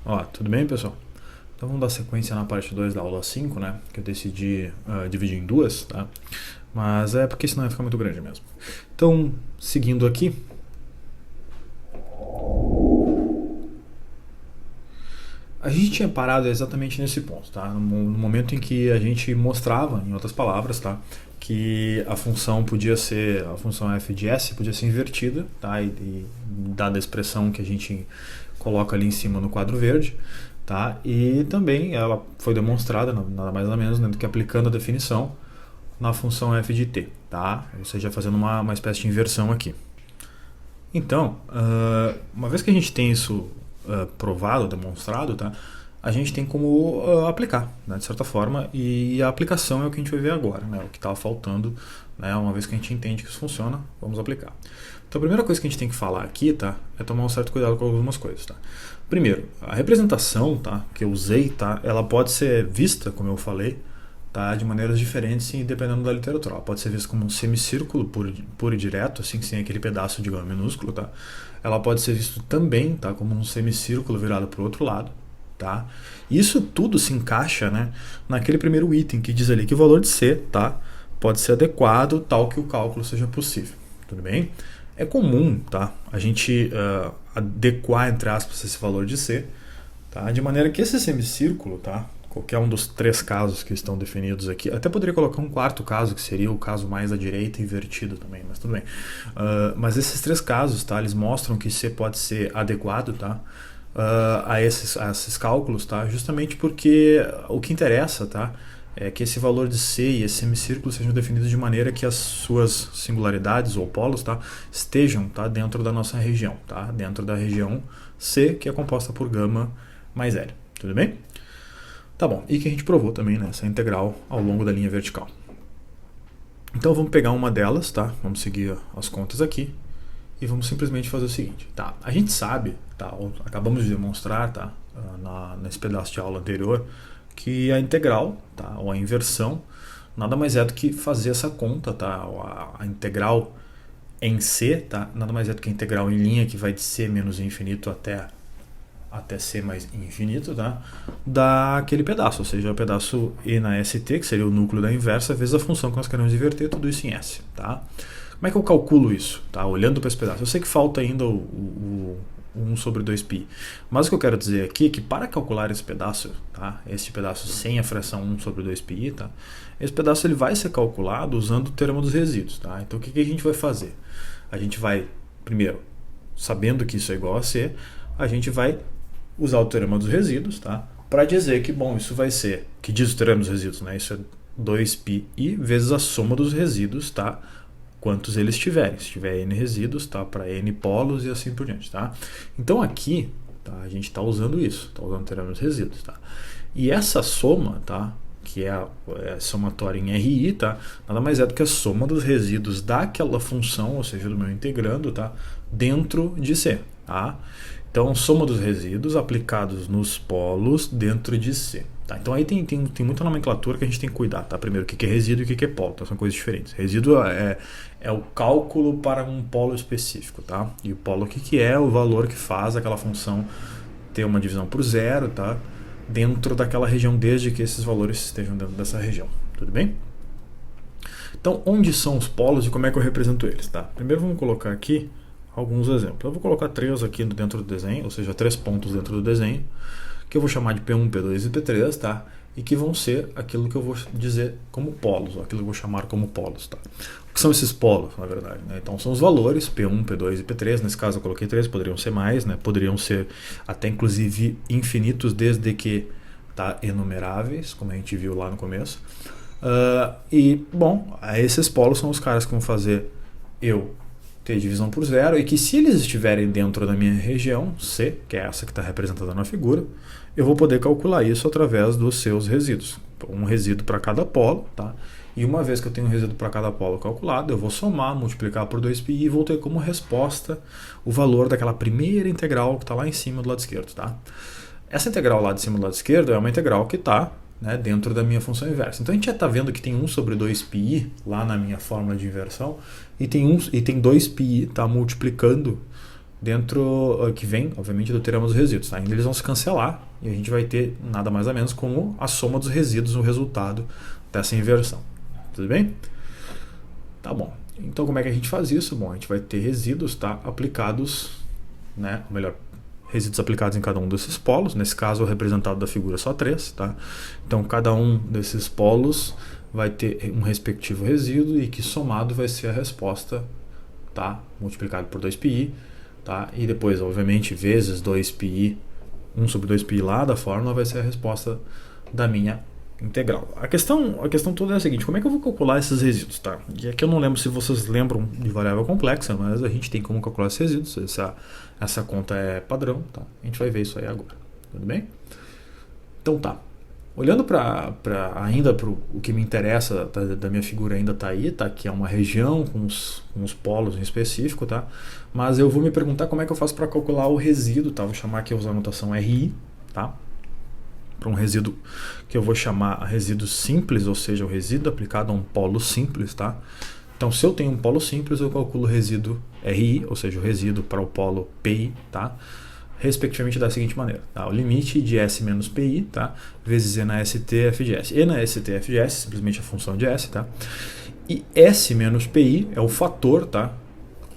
Ó, tudo bem, pessoal? Então vamos dar sequência na parte 2 da aula 5, né? Que eu decidi dividir em duas, tá? Mas é porque senão vai ficar muito grande mesmo. Então, seguindo aqui, a gente tinha parado exatamente nesse ponto, tá? No momento em que a gente mostrava, em outras palavras, tá? Que a função a função f de s podia ser invertida, tá? E dada a expressão que a gente coloca ali em cima no quadro verde, tá? E também ela foi demonstrada, nada mais nada menos, né, do que aplicando a definição na função f de t, tá? Ou seja, fazendo uma espécie de inversão aqui. Então, uma vez que a gente tem isso provado, demonstrado, tá? A gente tem como aplicar, né, de certa forma, e a aplicação é o que a gente vai ver agora, né, o que estava faltando, né, uma vez que a gente entende que isso funciona, vamos aplicar. Então a primeira coisa que a gente tem que falar aqui, tá, é tomar um certo cuidado com algumas coisas, tá. Primeiro, a representação, tá, que eu usei, tá, ela pode ser vista, como eu falei, tá, de maneiras diferentes dependendo da literatura. Ela pode ser vista como um semicírculo puro e direto, assim, sem aquele pedaço, digamos, minúsculo, tá. Ela pode ser visto também, tá, como um semicírculo virado para o outro lado. Tá? Isso tudo se encaixa, né, naquele primeiro item que diz ali que o valor de C, tá, pode ser adequado tal que o cálculo seja possível. Tudo bem? É comum, tá, a gente adequar, entre aspas, esse valor de C, tá, de maneira que esse semicírculo, tá, qualquer um dos três casos que estão definidos aqui, até poderia colocar um quarto caso, que seria o caso mais à direita invertido também, mas tudo bem. Mas esses três casos, tá, eles mostram que C pode ser adequado, tá, a esses cálculos, tá? Justamente porque o que interessa, tá, é que esse valor de C e esse semicírculo sejam definidos de maneira que as suas singularidades ou polos, tá, estejam, tá, dentro da nossa região, tá, dentro da região C, que é composta por gama mais L. Tudo bem? Tá bom. E que a gente provou também, né, essa integral ao longo da linha vertical. Então vamos pegar uma delas, tá? Vamos seguir as contas aqui. E vamos simplesmente fazer o seguinte, tá? A gente sabe, tá? Acabamos de demonstrar, tá? Nesse pedaço de aula anterior, que a integral, tá? Ou a inversão, nada mais é do que fazer essa conta, tá? A integral em C, tá? Nada mais é do que a integral em linha que vai de C menos infinito até C mais infinito, tá? Daquele pedaço, ou seja, o pedaço E na ST, que seria o núcleo da inversa, vezes a função que nós queremos inverter, tudo isso em S, tá? Como é que eu calculo isso? Tá? Olhando para esse pedaço. Eu sei que falta ainda o 1 sobre 2π. Mas o que eu quero dizer aqui é que para calcular esse pedaço, tá? Esse pedaço sem a fração 1 sobre 2π, tá? Esse pedaço ele vai ser calculado usando o termo dos resíduos. Tá? Então o que a gente vai fazer? A gente vai, primeiro, sabendo que isso é igual a C, a gente vai usar o teorema dos resíduos, tá? Para dizer que, bom, isso vai ser, que diz o teorema dos resíduos, né? Isso é 2πi vezes a soma dos resíduos, tá? Quantos eles tiverem. Se tiver n resíduos, tá, para n polos e assim por diante, tá? Então aqui, tá, a gente está usando isso, está usando o teorema dos resíduos, tá? E essa soma, tá, que é a somatória em RI, tá, nada mais é do que a soma dos resíduos daquela função, ou seja, do meu integrando, tá, dentro de C, tá? Então, soma dos resíduos aplicados nos polos dentro de C. Tá? Então aí tem muita nomenclatura que a gente tem que cuidar, tá? Primeiro, o que é resíduo e o que é polo, então, são coisas diferentes. Resíduo é o cálculo para um polo específico, tá? E o polo, o que é o valor que faz aquela função ter uma divisão por zero, tá? Dentro daquela região, desde que esses valores estejam dentro dessa região, tudo bem? Então, onde são os polos e como é que eu represento eles, tá? Primeiro vamos colocar aqui alguns exemplos. Eu vou colocar três aqui dentro do desenho, ou seja, 3 pontos dentro do desenho, que eu vou chamar de P1, P2 e P3, tá? E que vão ser aquilo que eu vou dizer como polos, ou aquilo que eu vou chamar como polos, tá? O que são esses polos, na verdade, né? Então são os valores P1, P2 e P3, nesse caso eu coloquei 3, poderiam ser mais, né? Poderiam ser até inclusive infinitos, desde que tá, enumeráveis, como a gente viu lá no começo. E, bom, esses polos são os caras que vão fazer eu ter divisão por zero, e que se eles estiverem dentro da minha região C, que é essa que está representada na figura, eu vou poder calcular isso através dos seus resíduos. Um resíduo para cada polo, tá? E uma vez que eu tenho um resíduo para cada polo calculado, eu vou somar, multiplicar por 2π e vou ter como resposta o valor daquela primeira integral que está lá em cima do lado esquerdo, tá? Essa integral lá de cima do lado esquerdo é uma integral que está, né, dentro da minha função inversa. Então a gente já está vendo que tem 1 sobre 2πi lá na minha fórmula de inversão e tem 2πi tá, multiplicando dentro que vem, obviamente, do teorema dos resíduos. Tá? Eles vão se cancelar e a gente vai ter nada mais ou menos como a soma dos resíduos no resultado dessa inversão. Tudo bem? Tá bom. Então, como é que a gente faz isso? Bom, a gente vai ter resíduos, tá, aplicados, né, ou melhor, resíduos aplicados em cada um desses polos. Nesse caso, o representado da figura é só 3. Tá? Então, cada um desses polos vai ter um respectivo resíduo e que somado vai ser a resposta, tá, multiplicado por 2πi. Tá? E depois, obviamente, vezes 2πi, 1 sobre 2πi lá da fórmula vai ser a resposta da minha integral. A questão toda é a seguinte: como é que eu vou calcular esses resíduos? Tá? E aqui eu não lembro se vocês lembram de variável complexa, mas a gente tem como calcular esses resíduos. Essa conta é padrão. Tá? A gente vai ver isso aí agora. Tudo bem? Então tá. Olhando ainda para o que me interessa da minha figura, ainda está aí, tá? Que é uma região com os polos em específico, tá? Mas eu vou me perguntar como é que eu faço para calcular o resíduo, tá? Vou chamar aqui, usar a notação RI, tá? Para um resíduo que eu vou chamar resíduo simples, ou seja, o resíduo aplicado a um polo simples, tá? Então, se eu tenho um polo simples, eu calculo o resíduo RI, ou seja, o resíduo para o polo PI, tá? Respectivamente da seguinte maneira, tá? O limite de S menos PI, tá? Vezes E na ST F de S. E na ST F de S, simplesmente a função de S, tá? E S menos PI é o fator, tá?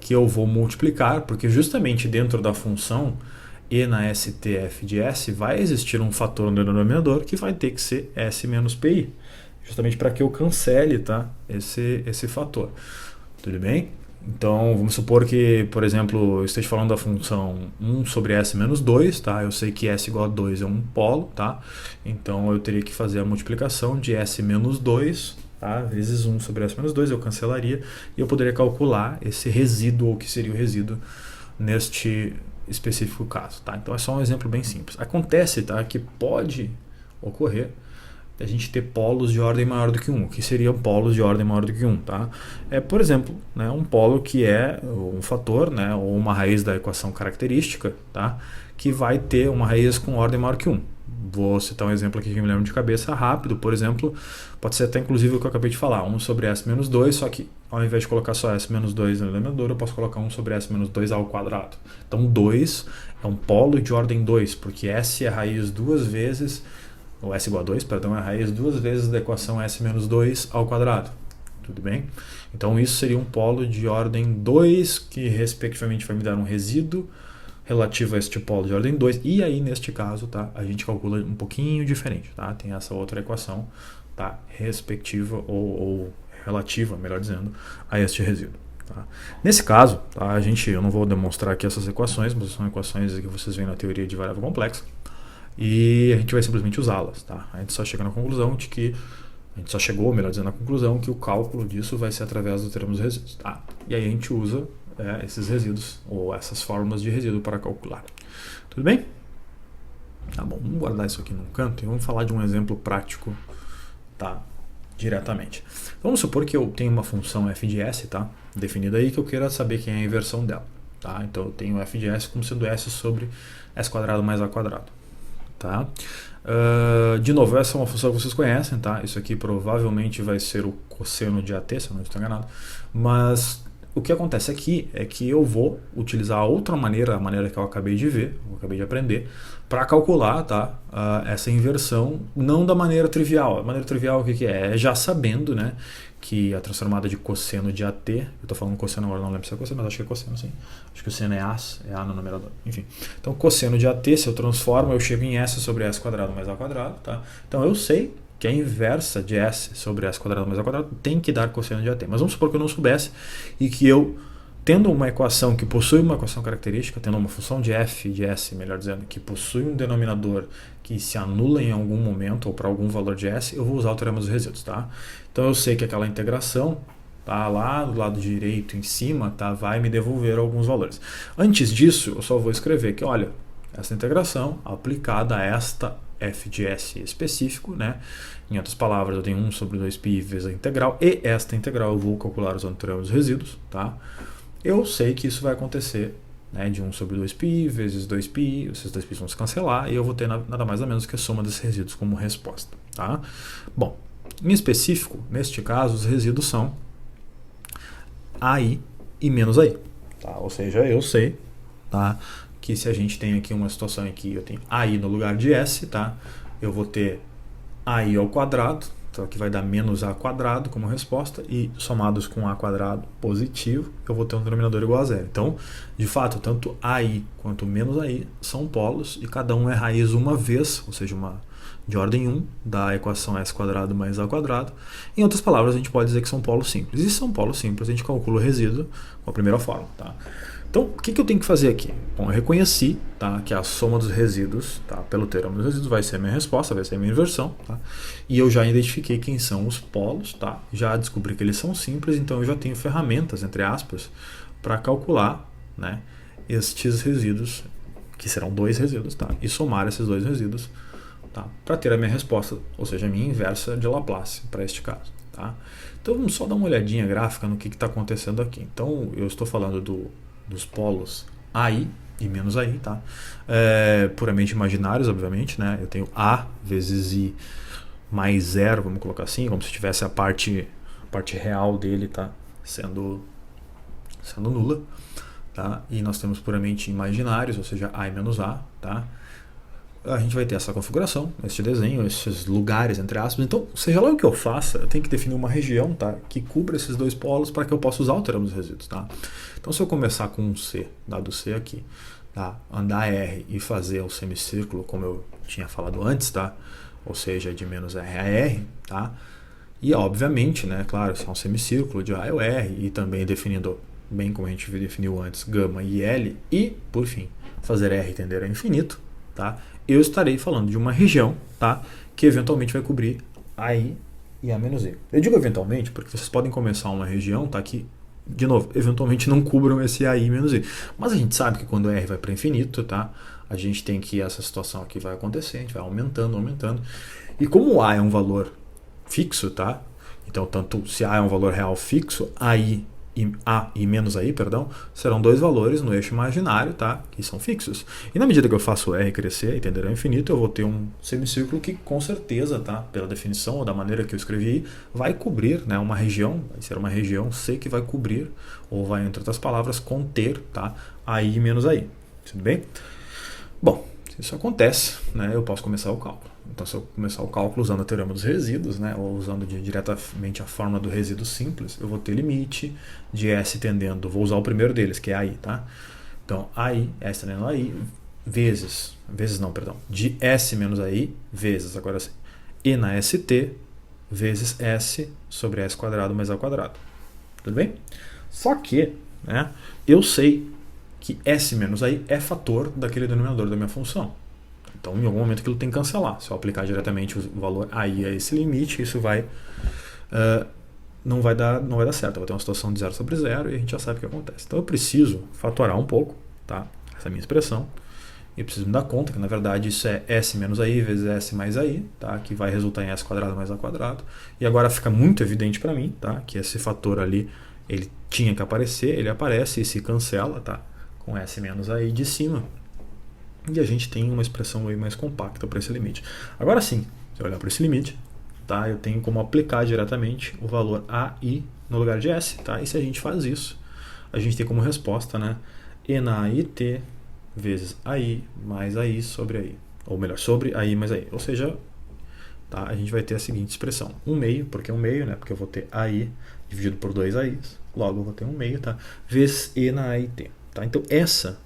Que eu vou multiplicar, porque justamente dentro da função E na ST F de S vai existir um fator no denominador que vai ter que ser S menos PI, justamente para que eu cancele, tá? Esse fator. Tudo bem? Então, vamos supor que, por exemplo, eu esteja falando da função 1 sobre S menos 2, tá? Eu sei que S igual a 2 é um polo, tá? Então, eu teria que fazer a multiplicação de S menos 2, tá? Vezes 1 sobre S menos 2, eu cancelaria e eu poderia calcular esse resíduo, ou que seria o resíduo neste específico caso, tá? Então, é só um exemplo bem simples. Acontece, tá, que pode ocorrer a gente ter polos de ordem maior do que 1. O que seriam polos de ordem maior do que 1? Tá? Por exemplo, né, um polo que é um fator, né, ou uma raiz da equação característica, tá, que vai ter uma raiz com ordem maior que 1. Vou citar um exemplo aqui que me lembro de cabeça rápido. Por exemplo, pode ser até inclusive o que eu acabei de falar, 1 sobre S menos 2, só que ao invés de colocar só S menos 2 no denominador, eu posso colocar 1 sobre S menos 2 ao quadrado. Então 2 é um polo de ordem 2, porque S é raiz duas vezes, ou S igual a 2, perdão, é a raiz duas vezes da equação S menos 2 ao quadrado. Tudo bem? Então isso seria um polo de ordem 2, que respectivamente vai me dar um resíduo relativo a este polo de ordem 2. E aí, neste caso, tá, a gente calcula um pouquinho diferente. Tá? Tem essa outra equação, tá, respectiva ou relativa, melhor dizendo, a este resíduo. Tá? Nesse caso, tá, eu não vou demonstrar aqui essas equações, mas são equações que vocês veem na teoria de variável complexa. E a gente vai simplesmente usá-las, tá? A gente só chega na conclusão de que melhor dizendo, na conclusão que o cálculo disso vai ser através do teorema dos resíduos, tá? E aí a gente usa esses resíduos ou essas fórmulas de resíduo para calcular. Tudo bem? Tá bom, vamos guardar isso aqui num canto e vamos falar de um exemplo prático, tá? Diretamente. Vamos supor que eu tenho uma função f de s, tá? Definida aí, que eu queira saber quem é a inversão dela, tá? Então eu tenho f de s como sendo s sobre s quadrado mais a quadrado. Tá? De novo, essa é uma função que vocês conhecem, tá? Isso aqui provavelmente vai ser o cosseno de AT, se eu não estou enganado. Mas o que acontece aqui é que eu vou utilizar outra maneira, a maneira que eu acabei de ver, eu acabei de aprender, para calcular, tá, essa inversão, não da maneira trivial. A maneira trivial o que é? É já sabendo, né, que a transformada de cosseno de AT, eu estou falando cosseno agora, não lembro se é cosseno, mas acho que é cosseno, sim. Acho que o seno é A no numerador, enfim. Então, cosseno de AT, se eu transformo, eu chego em S sobre S quadrado mais A quadrado, tá? Então, eu sei que a inversa de S sobre S quadrado mais A quadrado tem que dar cosseno de AT. Mas vamos supor que eu não soubesse e que eu, tendo uma equação que possui uma equação característica, tendo uma função de f de s, melhor dizendo, que possui um denominador que se anula em algum momento ou para algum valor de s, eu vou usar o teorema dos resíduos, tá? Então eu sei que aquela integração, tá, lá do lado direito em cima, tá, vai me devolver alguns valores. Antes disso, eu só vou escrever que, olha, essa integração aplicada a esta f de s específico, né? Em outras palavras, eu tenho 1 sobre 2π vezes a integral, e esta integral eu vou calcular usando o teorema dos resíduos, tá? Eu sei que isso vai acontecer, né, de 1 sobre 2π vezes 2π, esses 2π vão se cancelar, e eu vou ter nada mais ou menos que a soma desses resíduos como resposta. Tá? Bom, em específico, neste caso, os resíduos são AI e menos AI. Tá? Ou seja, eu sei tá? Que se a gente tem aqui uma situação em que eu tenho AI no lugar de S, tá? Eu vou ter AI ao quadrado, então aqui vai dar menos A quadrado como resposta, e somados com A quadrado positivo, eu vou ter um denominador igual a zero. Então, de fato, tanto AI quanto menos AI são polos, e cada um é raiz uma vez, ou seja, uma de ordem 1 da equação S quadrado mais A quadrado. Em outras palavras, a gente pode dizer que são polos simples. E se são polos simples, a gente calcula o resíduo com a primeira fórmula, tá? Então, o que eu tenho que fazer aqui? Bom, eu reconheci, tá, que a soma dos resíduos, tá, pelo teorema dos resíduos, vai ser a minha resposta, vai ser a minha inversão. Tá? E eu já identifiquei quem são os polos, tá? Já descobri que eles são simples, então eu já tenho ferramentas, entre aspas, para calcular, né, estes resíduos, que serão dois resíduos, tá? E somar esses dois resíduos, tá, para ter a minha resposta, ou seja, a minha inversa de Laplace para este caso. Tá? Então vamos só dar uma olhadinha gráfica no que está acontecendo aqui. Então eu estou falando dos polos AI e menos AI, tá? Puramente imaginários, obviamente, né? Eu tenho A vezes I mais zero, vamos colocar assim, como se tivesse a parte real dele, tá? Sendo nula, tá? E nós temos puramente imaginários, ou seja, A e menos A, tá? A gente vai ter essa configuração, este desenho, esses lugares, entre aspas. Então, seja lá o que eu faça, eu tenho que definir uma região, tá, que cubra esses dois polos para que eu possa usar o teorema dos resíduos. Tá? Então, se eu começar com um C, dado C aqui, tá, andar R e fazer o semicírculo, como eu tinha falado antes, tá? Ou seja, de menos R a R, tá? E, obviamente, né, claro, se é um semicírculo de A é o R, e também definindo, bem como a gente definiu antes, gama e L, e, por fim, fazer R tender a infinito, tá? Eu estarei falando de uma região, tá, que eventualmente vai cobrir AI e A menos I. Eu digo eventualmente porque vocês podem começar uma região, tá, que, de novo, eventualmente não cubram esse AI menos I. Mas a gente sabe que quando R vai para infinito, tá, a gente tem que essa situação aqui vai acontecer, a gente vai aumentando. E como A é um valor fixo, tá? Então, tanto se A é um valor real fixo, A e menos AI, perdão, serão dois valores no eixo imaginário, tá? Que são fixos. E na medida que eu faço R crescer e tender ao infinito, eu vou ter um semicírculo que, com certeza, tá? Pela definição ou da maneira que eu escrevi, vai cobrir, né, uma região, vai ser uma região C que vai cobrir, ou vai, entre outras palavras, conter, tá? AI e menos AI. Tudo bem? Bom, se isso acontece, né, eu posso começar o cálculo. Então, se eu começar o cálculo usando o teorema dos resíduos, né, ou usando diretamente a fórmula do resíduo simples, eu vou ter limite de S tendendo, vou usar o primeiro deles, que é AI, tá? Então, AI, S tendendo a AI, de S menos AI, vezes, agora sim, E na ST, vezes S sobre S quadrado mais A quadrado. Tudo bem? Só que, né, eu sei que S menos AI é fator daquele denominador da minha função. Então, em algum momento aquilo tem que cancelar. Se eu aplicar diretamente o valor AI a esse limite, isso não vai dar certo. Eu vou ter uma situação de 0 sobre 0 e a gente já sabe o que acontece. Então, eu preciso fatorar um pouco, tá? Essa é a minha expressão. E preciso me dar conta que, na verdade, isso é S menos AI vezes S mais AI, tá? Que vai resultar em S quadrado mais A quadrado. E agora fica muito evidente para mim, tá? Que esse fator ali, ele tinha que aparecer, ele aparece e se cancela, tá? Com S menos AI de cima. E a gente tem uma expressão aí mais compacta para esse limite. Agora sim, se eu olhar para esse limite, tá, eu tenho como aplicar diretamente o valor AI no lugar de S. Tá? E se a gente faz isso, a gente tem como resposta, né, E na AIT vezes AI mais AI sobre AI. Ou melhor, sobre AI mais AI. Ou seja, tá, a gente vai ter a seguinte expressão. 1/2, porque é 1/2, né, porque eu vou ter AI dividido por 2 AIs. Logo eu vou ter 1/2, tá, vezes E na AIT. Tá? Então essa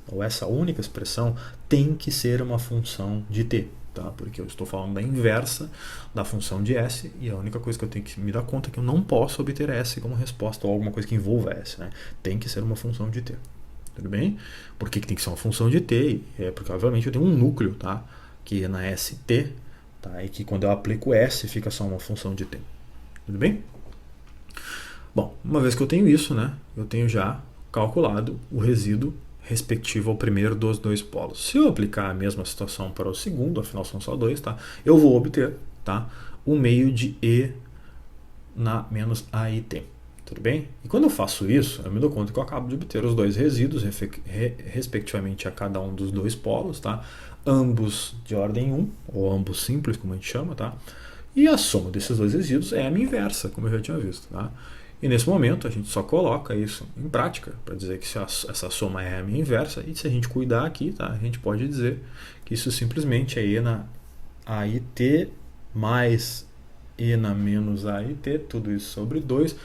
única expressão tem que ser uma função de t, tá? Porque eu estou falando da inversa da função de s, e a única coisa que eu tenho que me dar conta é que eu não posso obter s como resposta ou alguma coisa que envolva s. Né? Tem que ser uma função de t. Tudo bem? Por que tem que ser uma função de t? Porque obviamente eu tenho um núcleo, tá? Que é na st, tá? E que quando eu aplico s fica só uma função de t. Tudo bem? Bom, uma vez que eu tenho isso, né, eu tenho já calculado o resíduo respectivo ao primeiro dos dois polos. Se eu aplicar a mesma situação para o segundo, afinal são só dois, tá? Eu vou obter, tá, o meio de E na menos AIT. Tudo bem? E quando eu faço isso, eu me dou conta que eu acabo de obter os dois resíduos respectivamente a cada um dos dois polos, tá? Ambos de ordem 1, ou ambos simples, como a gente chama, tá? E a soma desses dois resíduos é a minha inversa, como eu já tinha visto, tá? E nesse momento a gente só coloca isso em prática para dizer que essa soma é a minha inversa, e se a gente cuidar aqui, tá, a gente pode dizer que isso simplesmente é E na AIT mais E na menos AIT, tudo isso sobre 2,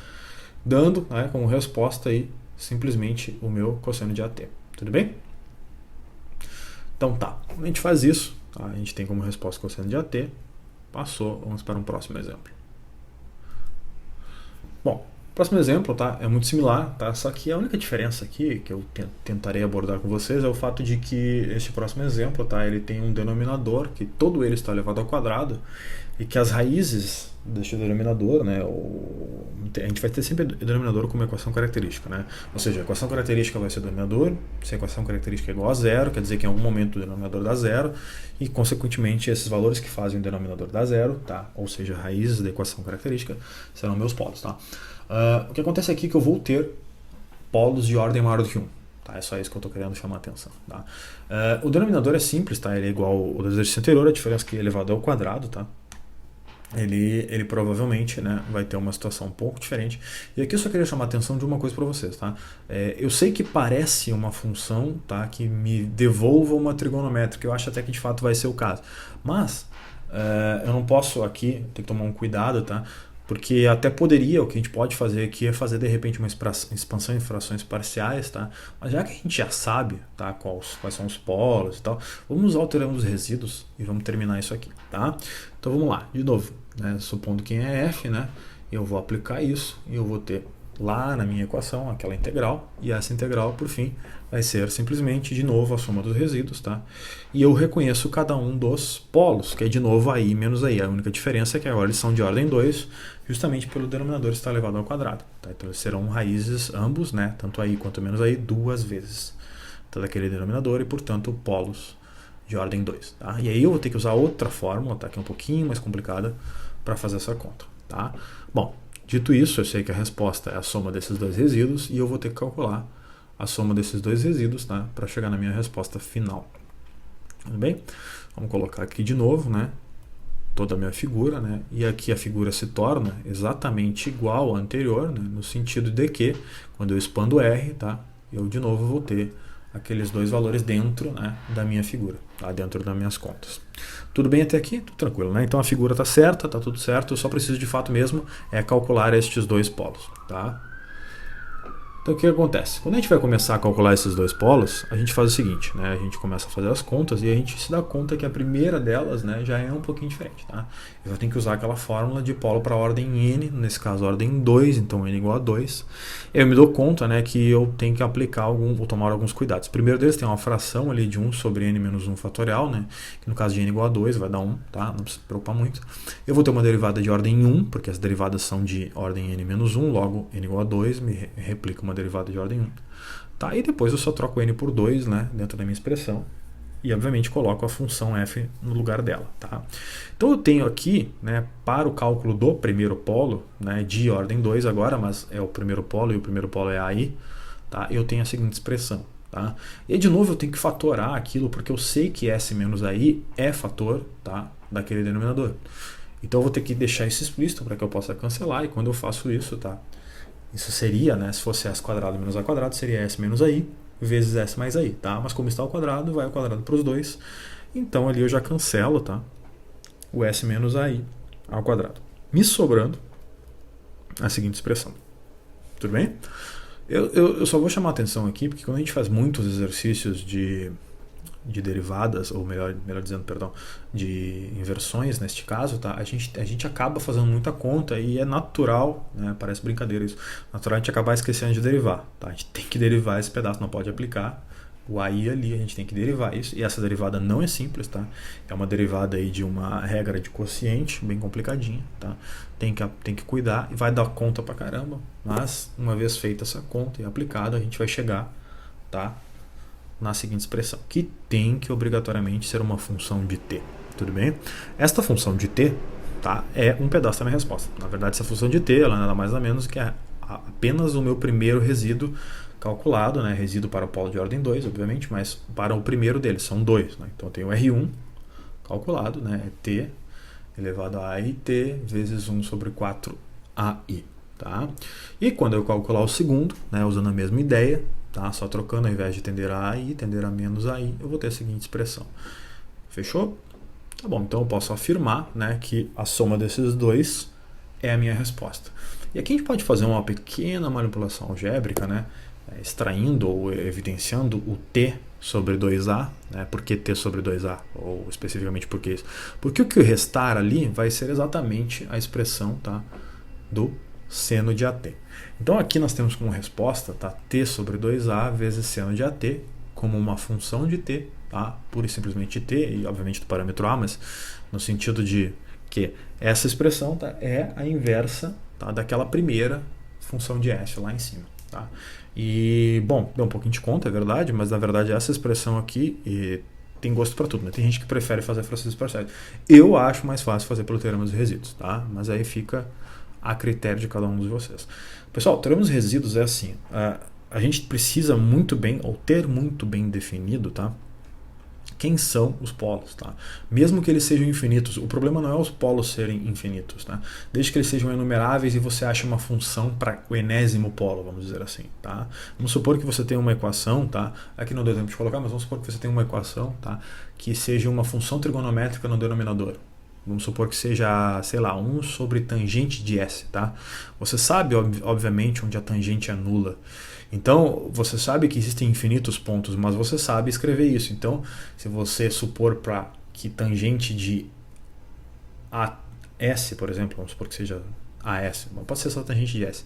dando, né, como resposta aí simplesmente o meu cosseno de AT. Tudo bem? Então tá, quando a gente faz isso, tá, a gente tem como resposta cosseno de AT, passou, vamos para um próximo exemplo. Bom, o próximo exemplo, tá, é muito similar, tá, só que a única diferença aqui que eu tentarei abordar com vocês é o fato de que este próximo exemplo, tá, ele tem um denominador que todo ele está elevado ao quadrado e que as raízes deste denominador, né, a gente vai ter sempre o denominador como equação característica, né? Ou seja, a equação característica vai ser o denominador, se a equação característica é igual a zero, quer dizer que em algum momento o denominador dá zero, e consequentemente esses valores que fazem o denominador dar zero, tá? Ou seja, raízes da equação característica serão meus polos, tá? O que acontece aqui é que eu vou ter polos de ordem maior do que 1. Tá? É só isso que eu estou querendo chamar a atenção. Tá? O denominador é simples, tá? Ele é igual ao do exercício anterior, a diferença é que elevado ao quadrado, tá? Ele provavelmente, né, vai ter uma situação um pouco diferente. E aqui eu só queria chamar a atenção de uma coisa para vocês. Tá? Eu sei que parece uma função, tá, que me devolva uma trigonométrica, eu acho até que de fato vai ser o caso. Mas eu não posso aqui, tem que tomar um cuidado, tá? Porque até poderia, o que a gente pode fazer aqui é fazer de repente uma expansão em frações parciais, tá? Mas já que a gente já sabe, tá, quais são os polos e tal, vamos usar o teorema dos resíduos e vamos terminar isso aqui, tá? Então vamos lá, de novo, né? Supondo que é f, né? Eu vou aplicar isso e eu vou ter lá na minha equação aquela integral, e essa integral, por fim, vai ser simplesmente, de novo, a soma dos resíduos, tá? E eu reconheço cada um dos polos, que é, de novo, AI menos AI. A única diferença é que agora eles são de ordem 2, justamente pelo denominador estar elevado ao quadrado, tá? Então eles serão raízes ambos, né? Tanto AI quanto menos AI, duas vezes, tá, daquele denominador, e, portanto, polos de ordem 2, tá? E aí eu vou ter que usar outra fórmula, tá? Que é um pouquinho mais complicada para fazer essa conta, tá? Bom, dito isso, eu sei que a resposta é a soma desses dois resíduos e eu vou ter que calcular a soma desses dois resíduos, tá, para chegar na minha resposta final. Tudo bem? Vamos colocar aqui de novo, né, toda a minha figura, né, e aqui a figura se torna exatamente igual à anterior, né, no sentido de que quando eu expando R, tá, eu de novo vou ter aqueles dois valores dentro, né, da minha figura, tá, dentro das minhas contas. Tudo bem até aqui? Tudo tranquilo, né? Então a figura está certa, está tudo certo, eu só preciso de fato mesmo calcular estes dois polos, tá? Então o que acontece? Quando a gente vai começar a calcular esses dois polos, a gente faz o seguinte, né? A gente começa a fazer as contas e a gente se dá conta que a primeira delas, né, já é um pouquinho diferente, tá? Eu vou ter que usar aquela fórmula de polo para ordem n, nesse caso ordem 2, então n igual a 2. Eu me dou conta, né, que eu tenho que aplicar ou tomar alguns cuidados. O primeiro deles tem uma fração ali de 1 sobre n menos 1 fatorial, né? Que no caso de n igual a 2 vai dar 1, tá? Não precisa se preocupar muito. Eu vou ter uma derivada de ordem 1, porque as derivadas são de ordem n menos 1, logo n igual a 2, me replica uma derivada de ordem 1. Tá? E depois eu só troco n por 2, né, dentro da minha expressão. E obviamente coloco a função f no lugar dela. Tá? Então eu tenho aqui, né, para o cálculo do primeiro polo, né, de ordem 2 agora, mas é o primeiro polo e o primeiro polo é AI, tá? Eu tenho a seguinte expressão. Tá? E aí, de novo, eu tenho que fatorar aquilo, porque eu sei que S menos AI é fator, tá, daquele denominador. Então eu vou ter que deixar isso explícito para que eu possa cancelar, e quando eu faço isso, tá, isso seria, né, se fosse S quadrado menos A quadrado, seria S menos AI vezes S mais AI, tá? Mas como está ao quadrado, vai ao quadrado para os dois. Então ali eu já cancelo, tá, o S menos AI ao quadrado, me sobrando a seguinte expressão. Tudo bem? Eu só vou chamar a atenção aqui, porque quando a gente faz muitos exercícios de derivadas, ou melhor dizendo, perdão, de inversões neste caso, tá? A gente acaba fazendo muita conta e é natural, né? Parece brincadeira isso, natural a gente acabar esquecendo de derivar, tá? A gente tem que derivar esse pedaço, não pode aplicar o AI ali, a gente tem que derivar isso, e essa derivada não é simples, tá? É uma derivada aí de uma regra de quociente, bem complicadinha, tá? Tem que cuidar, e vai dar conta pra caramba, mas uma vez feita essa conta e aplicada, a gente vai chegar, tá, na seguinte expressão, que tem que obrigatoriamente ser uma função de t, tudo bem? Esta função de t, tá, é um pedaço da minha resposta. Na verdade, essa função de t, ela nada mais nada menos que é apenas o meu primeiro resíduo calculado, né? Resíduo para o polo de ordem 2, obviamente, mas para o primeiro deles, são 2, né? Então eu tenho R1 calculado, né? É t elevado a AIT vezes 1 sobre 4 AI. tá? E quando eu calcular o segundo, né, usando a mesma ideia, tá? Só trocando, ao invés de tender a i, tender a menos i, eu vou ter a seguinte expressão. Fechou? Tá bom, então eu posso afirmar, né, que a soma desses dois é a minha resposta. E aqui a gente pode fazer uma pequena manipulação algébrica, né, extraindo ou evidenciando o t sobre 2a, né, por que t sobre 2a, ou especificamente por que isso? Porque o que restar ali vai ser exatamente a expressão, tá, do seno de at. Então aqui nós temos como resposta, tá, t sobre 2a vezes seno de at como uma função de t, tá, pura e simplesmente t, e obviamente do parâmetro a, mas no sentido de que essa expressão, tá, é a inversa, tá, daquela primeira função de s lá em cima. Tá? E, bom, deu um pouquinho de conta, é verdade, mas na verdade essa expressão aqui tem gosto para tudo, né? Tem gente que prefere fazer processos parciais. Eu acho mais fácil fazer pelo teorema dos resíduos, tá? Mas aí fica a critério de cada um de vocês. Pessoal, o teorema dos resíduos é assim, a gente precisa muito bem, ou ter muito bem definido, tá, quem são os polos, tá? Mesmo que eles sejam infinitos, o problema não é os polos serem infinitos, tá? Desde que eles sejam enumeráveis e você ache uma função para o enésimo polo, vamos dizer assim, tá? Vamos supor que você tem uma equação, tá? Aqui não deu tempo de colocar, mas vamos supor que você tem uma equação, tá, que seja uma função trigonométrica no denominador. Vamos supor que seja, sei lá, 1 sobre tangente de S, tá? Você sabe, obviamente, onde a tangente é nula. Então, você sabe que existem infinitos pontos, mas você sabe escrever isso. Então, se você supor para que tangente de AS, por exemplo, vamos supor que seja AS, mas pode ser só tangente de S,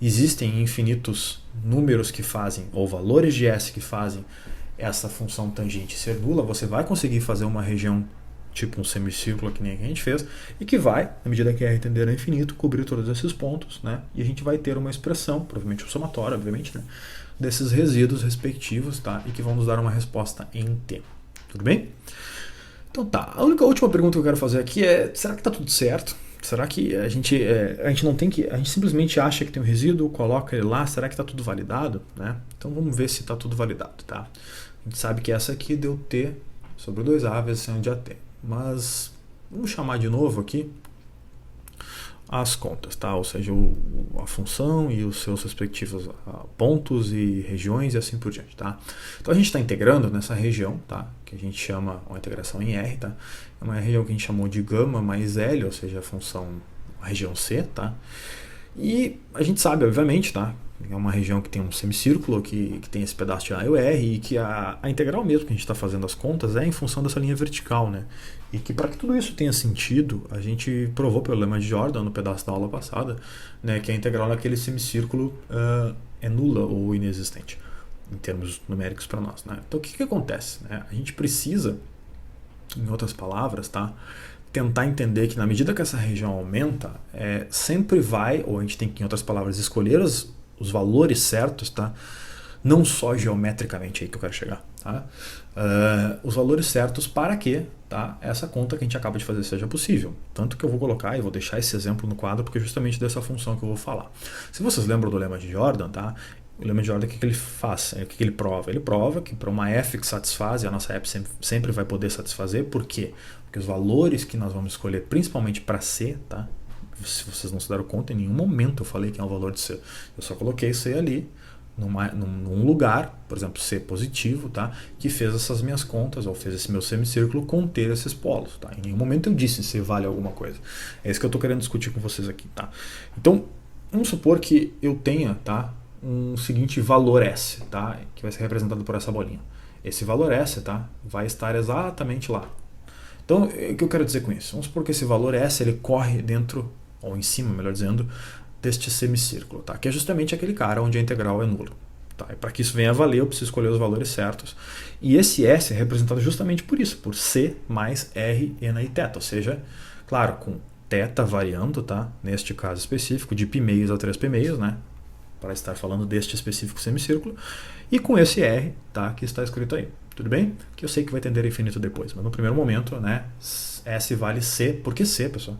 existem infinitos números que fazem, ou valores de S que fazem essa função tangente ser nula, você vai conseguir fazer uma região tipo um semicírculo que nem a gente fez, e que vai, na medida que R tender a infinito, cobrir todos esses pontos, né? E a gente vai ter uma expressão, provavelmente um somatório, obviamente, né, desses resíduos respectivos, tá? E que vão nos dar uma resposta em T. Tudo bem? Então tá, a última pergunta que eu quero fazer aqui é, será que está tudo certo? Será que a gente não tem que, a gente simplesmente acha que tem um resíduo, coloca ele lá, será que está tudo validado? Né? Então vamos ver se está tudo validado, tá? A gente sabe que essa aqui deu T sobre 2A vezes seno de AT. Mas vamos chamar de novo aqui as contas, tá? Ou seja, a função e os seus respectivos pontos e regiões e assim por diante, tá? Então a gente está integrando nessa região, tá? Que a gente chama uma integração em R, tá? É uma região que a gente chamou de gama mais L, ou seja, a função, a região C, tá? E a gente sabe, obviamente, tá? É uma região que tem um semicírculo, que tem esse pedaço de A e o R, e que a integral mesmo que a gente está fazendo as contas é em função dessa linha vertical, né? E que para que tudo isso tenha sentido, a gente provou pelo lema de Jordan no pedaço da aula passada, né, que a integral naquele semicírculo é nula ou inexistente, em termos numéricos para nós, né? Então o que acontece? Né? A gente precisa, em outras palavras, tá, tentar entender que na medida que essa região aumenta, sempre vai, ou a gente tem que, em outras palavras, escolher os valores certos, tá? Não só geometricamente, aí que eu quero chegar, tá? Os valores certos para que, tá, essa conta que a gente acaba de fazer seja possível. Tanto que eu vou colocar e vou deixar esse exemplo no quadro, porque é justamente dessa função que eu vou falar. Se vocês lembram do lema de Jordan, tá? O lema de Jordan, o que ele faz? O que ele prova? Ele prova que para uma f que satisfaz, e a nossa f sempre vai poder satisfazer, por quê? Porque os valores que nós vamos escolher, principalmente para C, tá? Se vocês não se deram conta, em nenhum momento eu falei que é um valor de C. Eu só coloquei C ali, num lugar, por exemplo, C positivo, tá? Que fez essas minhas contas, ou fez esse meu semicírculo conter esses polos. Tá? Em nenhum momento eu disse se vale alguma coisa. É isso que eu estou querendo discutir com vocês aqui. Tá? Então, vamos supor que eu tenha, tá, um seguinte valor S, tá? Que vai ser representado por essa bolinha. Esse valor S, tá, vai estar exatamente lá. Então, o que eu quero dizer com isso? Vamos supor que esse valor S ele corre dentro, ou em cima, melhor dizendo, deste semicírculo, tá? Que é justamente aquele cara onde a integral é nula. Tá? E para que isso venha a valer, eu preciso escolher os valores certos. E esse S é representado justamente por isso, por C mais R, N e θ. Ou seja, claro, com θ variando, tá? Neste caso específico, de π a 3π, né? Para estar falando deste específico semicírculo. E com esse R, tá? Que está escrito aí. Tudo bem? Que eu sei que vai tender a infinito depois. Mas no primeiro momento, né? S vale C. Por que C, pessoal?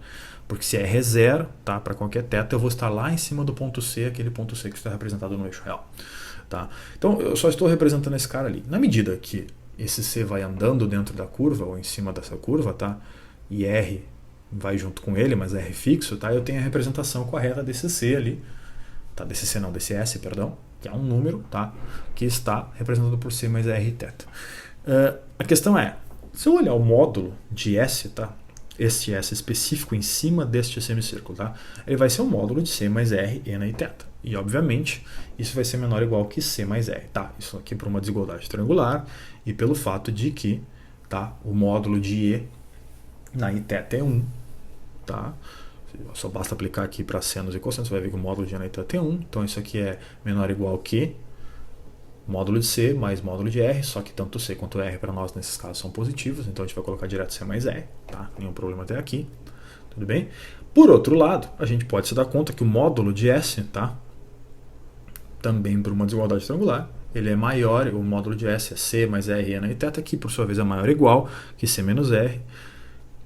Porque se R é zero, tá, para qualquer θ, eu vou estar lá em cima do ponto C, aquele ponto C que está representado no eixo real. Tá? Então, eu só estou representando esse cara ali. Na medida que esse C vai andando dentro da curva, ou em cima dessa curva, tá, e R vai junto com ele, mas é R fixo, tá? Eu tenho a representação correta desse C ali, tá? Desse C não, desse S, perdão, que é um número, tá? Que está representado por C mais R θ. A questão é, se eu olhar o módulo de S, tá? Este S específico em cima deste semicírculo, tá? Ele vai ser o módulo de C mais R, Ena e θ. E, obviamente, isso vai ser menor ou igual que C mais R, tá? Isso aqui por uma desigualdade triangular e pelo fato de que, tá? O módulo de E na I θ é 1, tá? Só basta aplicar aqui para senos e cossenos, você vai ver que o módulo de E na I θ é 1. Então, isso aqui é menor ou igual que módulo de C mais módulo de R, só que tanto C quanto R para nós nesses casos são positivos, então a gente vai colocar direto C mais R, tá? Nenhum problema até aqui, tudo bem? Por outro lado, a gente pode se dar conta que o módulo de S, tá? Também por uma desigualdade triangular, ele é maior, o módulo de S é C mais R, Ena e θ, que por sua vez é maior ou igual que C menos R,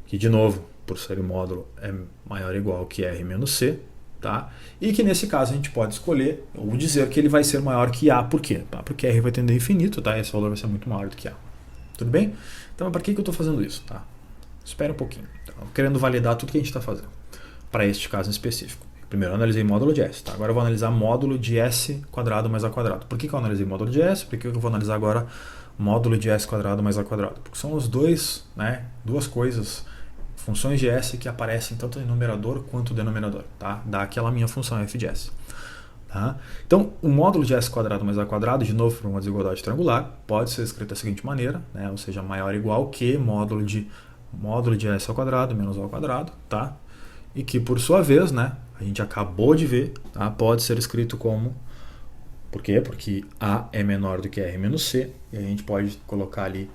que de novo, por ser o módulo, é maior ou igual que R menos C, tá? E que nesse caso a gente pode escolher ou dizer que ele vai ser maior que A. Por quê? Porque R vai tender a infinito, tá? Esse valor vai ser muito maior do que A. Tudo bem? Então, para que eu estou fazendo isso? Tá? Espera um pouquinho. Estou querendo validar tudo que a gente está fazendo para este caso em específico. Primeiro eu analisei módulo de S. Tá? Agora eu vou analisar módulo de S quadrado mais A quadrado. Por que eu analisei módulo de S? Por que eu vou analisar agora módulo de S quadrado mais A quadrado? Porque são os dois, né? Duas coisas, funções de S que aparecem tanto no numerador quanto no denominador, tá? Daquela minha função f de S. Tá? Então, o módulo de S quadrado mais A quadrado, de novo por uma desigualdade triangular, pode ser escrito da seguinte maneira, né? Ou seja, maior ou igual que módulo de S ao quadrado menos A ao quadrado, tá? E que, por sua vez, né, a gente acabou de ver, tá? Pode ser escrito como... Por quê? Porque A é menor do que R menos C, e a gente pode colocar ali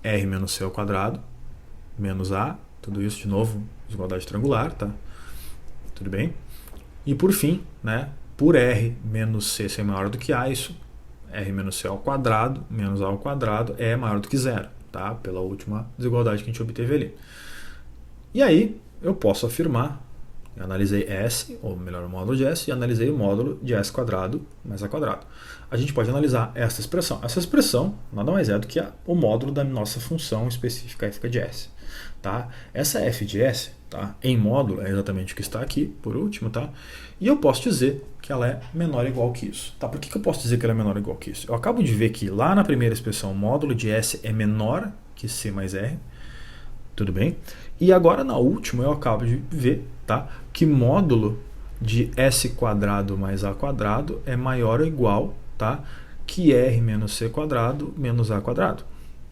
R menos C ao quadrado menos A, tudo isso de novo, desigualdade triangular, tá? Tudo bem? E por fim, né, por R menos C ser maior do que A, isso, R menos C ao quadrado menos A ao quadrado é maior do que zero, tá? Pela última desigualdade que a gente obteve ali. E aí, eu posso afirmar, eu analisei S, ou melhor, o módulo de S, e analisei o módulo de S quadrado mais A quadrado. A gente pode analisar essa expressão. Essa expressão nada mais é do que o módulo da nossa função específica f de S. Tá? Essa f de S, tá? Em módulo é exatamente o que está aqui, por último, tá? E eu posso dizer que ela é menor ou igual que isso. Tá? Por que eu posso dizer que ela é menor ou igual que isso? Eu acabo de ver que lá na primeira expressão o módulo de S é menor que C mais R, tudo bem? E agora na última eu acabo de ver, tá, que módulo de S quadrado mais A quadrado é maior ou igual, tá, que R menos C quadrado menos A quadrado.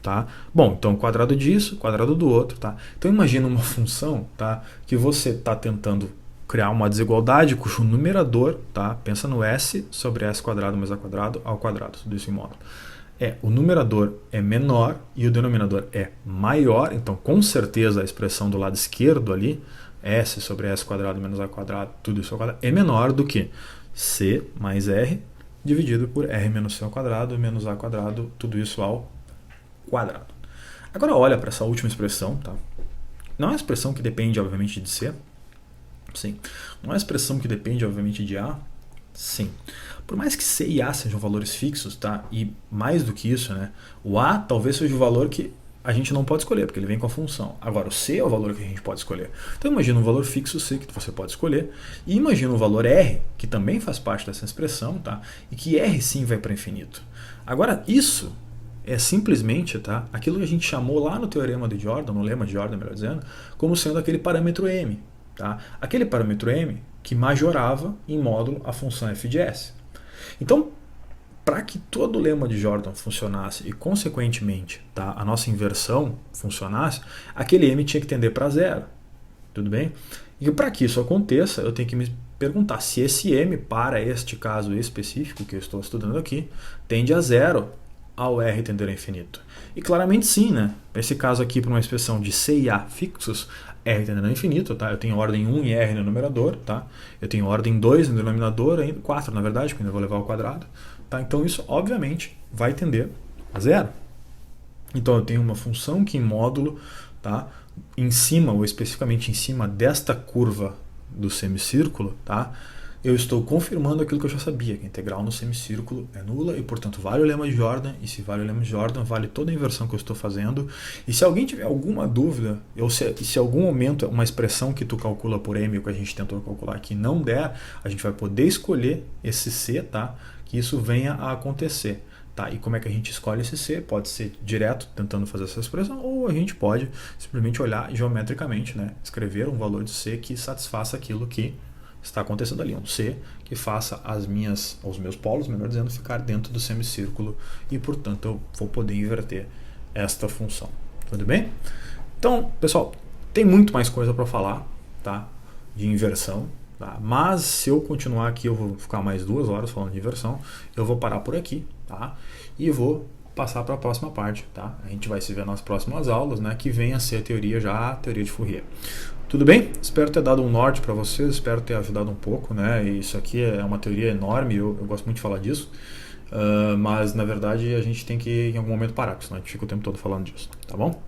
Tá? Bom, então quadrado disso, quadrado do outro, tá? Então imagina uma função, tá, que você está tentando criar uma desigualdade cujo numerador, tá? Pensa no S sobre S quadrado mais A quadrado ao quadrado, tudo isso em módulo. O numerador é menor e o denominador é maior, então com certeza a expressão do lado esquerdo ali, S sobre S quadrado menos A quadrado, tudo isso ao quadrado, é menor do que C mais R dividido por R menos C ao quadrado menos A quadrado, tudo isso ao quadrado. Agora olha para essa última expressão, tá? Não é uma expressão que depende, obviamente, de C? Sim. Não é uma expressão que depende, obviamente, de A? Sim. Por mais que C e A sejam valores fixos, tá? E mais do que isso, né? O A talvez seja o valor que a gente não pode escolher, porque ele vem com a função. Agora, o C é o valor que a gente pode escolher. Então, imagina um valor fixo C que você pode escolher, e imagina um valor R, que também faz parte dessa expressão, tá? E que R sim vai para infinito. Agora, isso é simplesmente, tá, aquilo que a gente chamou lá no teorema de Jordan, no lema de Jordan, melhor dizendo, como sendo aquele parâmetro M. Tá? Aquele parâmetro M que majorava em módulo a função f de S. Então, para que todo o lema de Jordan funcionasse e, consequentemente, tá, a nossa inversão funcionasse, aquele M tinha que tender para zero. Tudo bem? E para que isso aconteça, eu tenho que me perguntar se esse M, para este caso específico que eu estou estudando aqui, tende a zero ao R tender a infinito. E claramente sim, né? Nesse caso aqui, para uma expressão de C e A fixos, R tendendo a infinito, tá? Eu tenho ordem 1 e R no numerador, tá? Eu tenho ordem 2 no denominador, 4 na verdade, porque ainda vou levar ao quadrado. Tá? Então isso, obviamente, vai tender a zero. Então eu tenho uma função que em módulo, tá, em cima, ou especificamente em cima desta curva do semicírculo, tá, eu estou confirmando aquilo que eu já sabia, que a integral no semicírculo é nula e, portanto, vale o lema de Jordan, e se vale o lema de Jordan, vale toda a inversão que eu estou fazendo. E se alguém tiver alguma dúvida, ou se algum momento uma expressão que tu calcula por M, ou que a gente tentou calcular aqui, não der, a gente vai poder escolher esse C, tá? Que isso venha a acontecer. Tá, e como é que a gente escolhe esse C? Pode ser direto, tentando fazer essa expressão, ou a gente pode simplesmente olhar geometricamente, né? Escrever um valor de C que satisfaça aquilo que está acontecendo ali. Um C que faça os meus polos, melhor dizendo, ficar dentro do semicírculo e, portanto, eu vou poder inverter esta função. Tudo bem? Então, pessoal, tem muito mais coisa para falar, tá? De inversão. Tá? Mas se eu continuar aqui, eu vou ficar mais 2 horas falando de inversão. Eu vou parar por aqui, tá? E vou passar para a próxima parte, tá? A gente vai se ver nas próximas aulas, né? Que vem a ser a teoria de Fourier. Tudo bem? Espero ter dado um norte para vocês, espero ter ajudado um pouco, né? E isso aqui é uma teoria enorme, eu gosto muito de falar disso. Mas na verdade a gente tem que em algum momento parar, porque senão a gente fica o tempo todo falando disso, tá bom?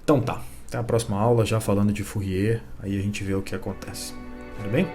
Então tá, até a próxima aula já falando de Fourier, aí a gente vê o que acontece. Tudo bem?